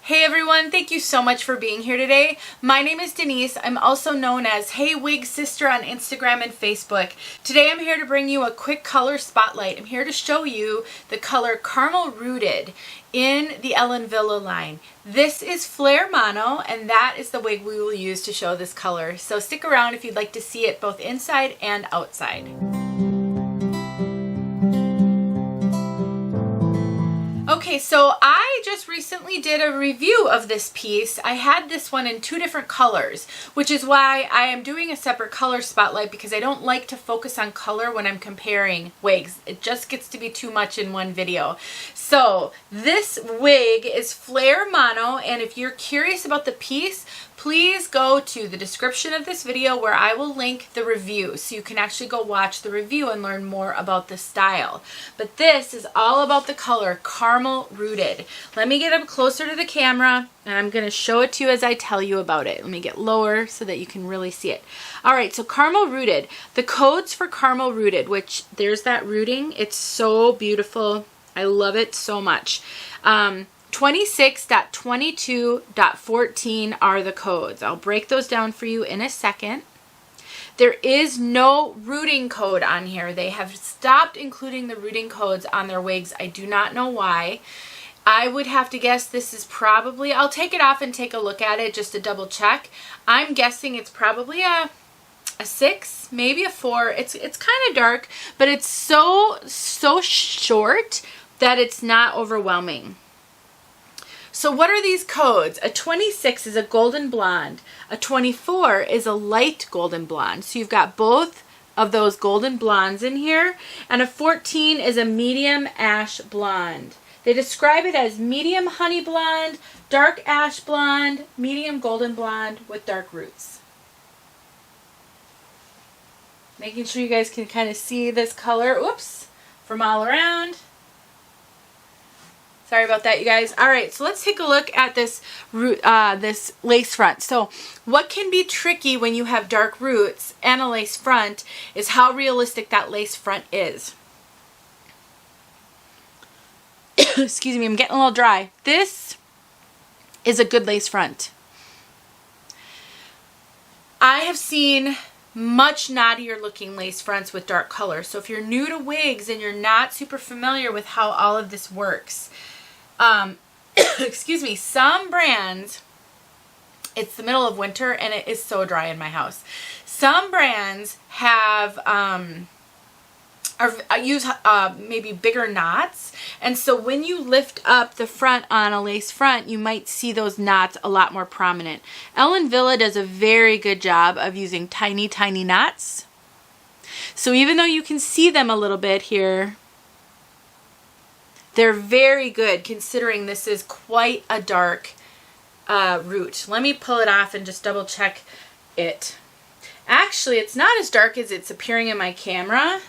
Hey everyone, thank you so much for being here today. My name is Denise. I'm also known as heywigsister on Instagram and Facebook. Today I'm here to bring you a quick color spotlight. I'm here to show you the color Caramel Rooted in the Wille line. This is Flair Mono, and that is the wig we will use to show this color. So stick around if you'd like to see it both inside and outside. Okay, so I just recently did a review of this piece. I had this one in two different colors, which is why I am doing a separate color spotlight, because I don't like to focus on color when I'm comparing wigs. It just gets to be too much in one video. So this wig is Flair Mono, and if you're curious about the piece, please go to the description of this video where I will link the review so you can actually go watch the review and learn more about the style. But this is all about the color Caramel Rooted. Let me get up closer to the camera and I'm going to show it to you as I tell you about it. Let me get lower so that you can really see it. Alright, so Caramel Rooted. The codes for Caramel Rooted, which there's that rooting. It's so beautiful. I love it so much. 26.22.14 are the codes. I'll break those down for you in a second. There is no rooting code on here. They have stopped including the rooting codes on their wigs. I do not know why. I would have to guess this is probably, I'll take it off and take a look at it just to double check. I'm guessing it's probably a 6, maybe a 4. It's kind of dark, but it's so short that it's not overwhelming. So what are these codes? A 26 is a golden blonde. A 24 is a light golden blonde. So you've got both of those golden blondes in here. And a 14 is a medium ash blonde. They describe it as medium honey blonde, dark ash blonde, medium golden blonde with dark roots. Making sure you guys can kind of see this color, oops, from all around. Sorry about that, you guys. All right, so let's take a look at this root, this lace front. So what can be tricky when you have dark roots and a lace front is how realistic that lace front is. Excuse me, I'm getting a little dry. This is a good lace front. I have seen much naughtier looking lace fronts with dark color. So if you're new to wigs and you're not super familiar with how all of this works, excuse me, some brands, it's the middle of winter and it is so dry in my house. Some brands have, use maybe bigger knots, and so when you lift up the front on a lace front, you might see those knots a lot more prominent. Wille does a very good job of using tiny knots. So even though you can see them a little bit here, they're very good considering this is quite a dark root. Let me pull it off and just double check it. Actually, it's not as dark as it's appearing in my camera.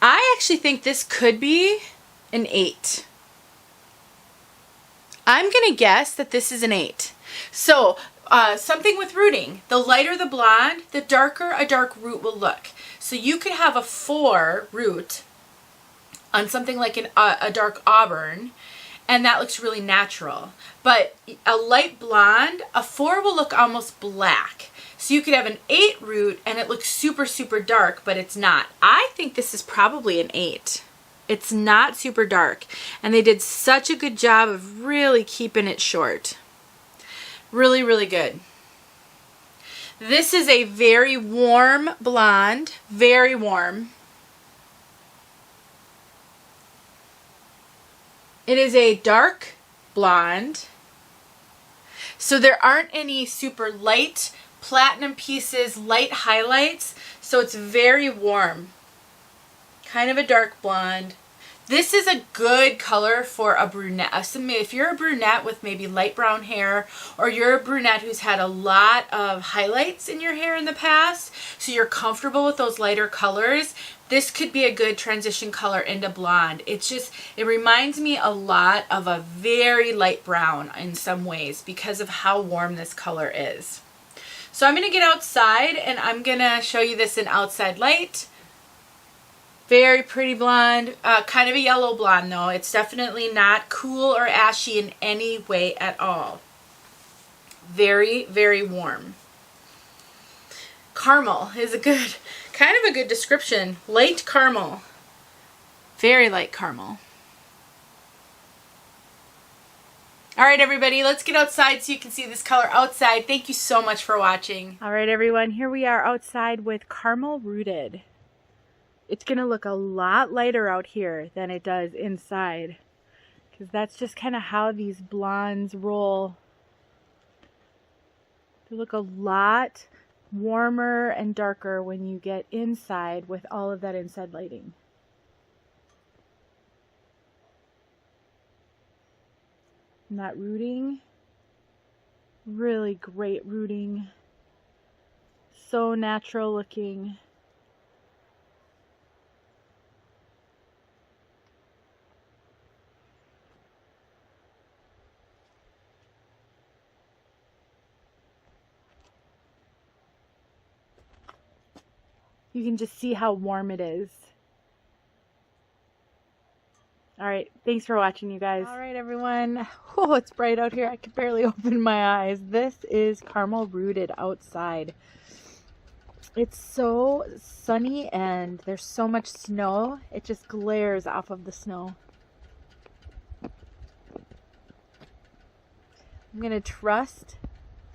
I actually think this could be an 8. I'm going to guess that this is an 8. So something with rooting. The lighter the blonde, the darker a dark root will look. So you could have a 4 root on something like a dark auburn, and that looks really natural. But a light blonde, a 4 will look almost black. So you could have an 8 root and it looks super dark, but it's not. I think this is probably an 8. It's not super dark, and they did such a good job of really keeping it short. Really good. This is a very warm blonde, very warm. It is a dark blonde. So there aren't any super light platinum pieces, light highlights. So it's very warm. Kind of a dark blonde. This is a good color for a brunette. If you're a brunette with maybe light brown hair, or you're a brunette who's had a lot of highlights in your hair in the past, so you're comfortable with those lighter colors, this could be a good transition color into blonde. It reminds me a lot of a very light brown in some ways because of how warm this color is. So I'm going to get outside and I'm going to show you this in outside light. Very pretty blonde. Kind of a yellow blonde though. It's definitely not cool or ashy in any way at all. Very, very warm. Caramel is a good, kind of a good description. Light caramel. Very light caramel. All right, everybody, let's get outside so you can see this color outside. Thank you so much for watching. All right, everyone, here we are outside with Caramel Rooted. It's going to look a lot lighter out here than it does inside, because that's just kind of how these blondes roll. They look a lot warmer and darker when you get inside with all of that inside lighting. And that rooting, really great rooting, so natural looking. You can just see how warm it is. All right, thanks for watching, you guys. All right, everyone. Oh, it's bright out here. I can barely open my eyes. This is Caramel Rooted outside. It's so sunny and there's so much snow. It just glares off of the snow. I'm going to trust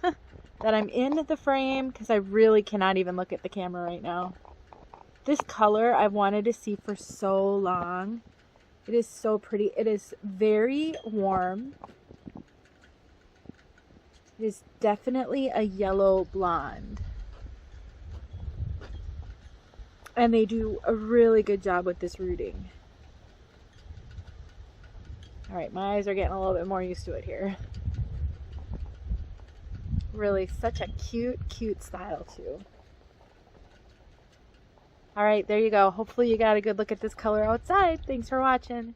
that I'm in the frame because I really cannot even look at the camera right now. This color I've wanted to see for so long. It is so pretty. It is very warm. It is definitely a yellow blonde. And they do a really good job with this rooting. All right, my eyes are getting a little bit more used to it here. Really such a cute, cute style too. All right, there you go. Hopefully you got a good look at this color outside. Thanks for watching.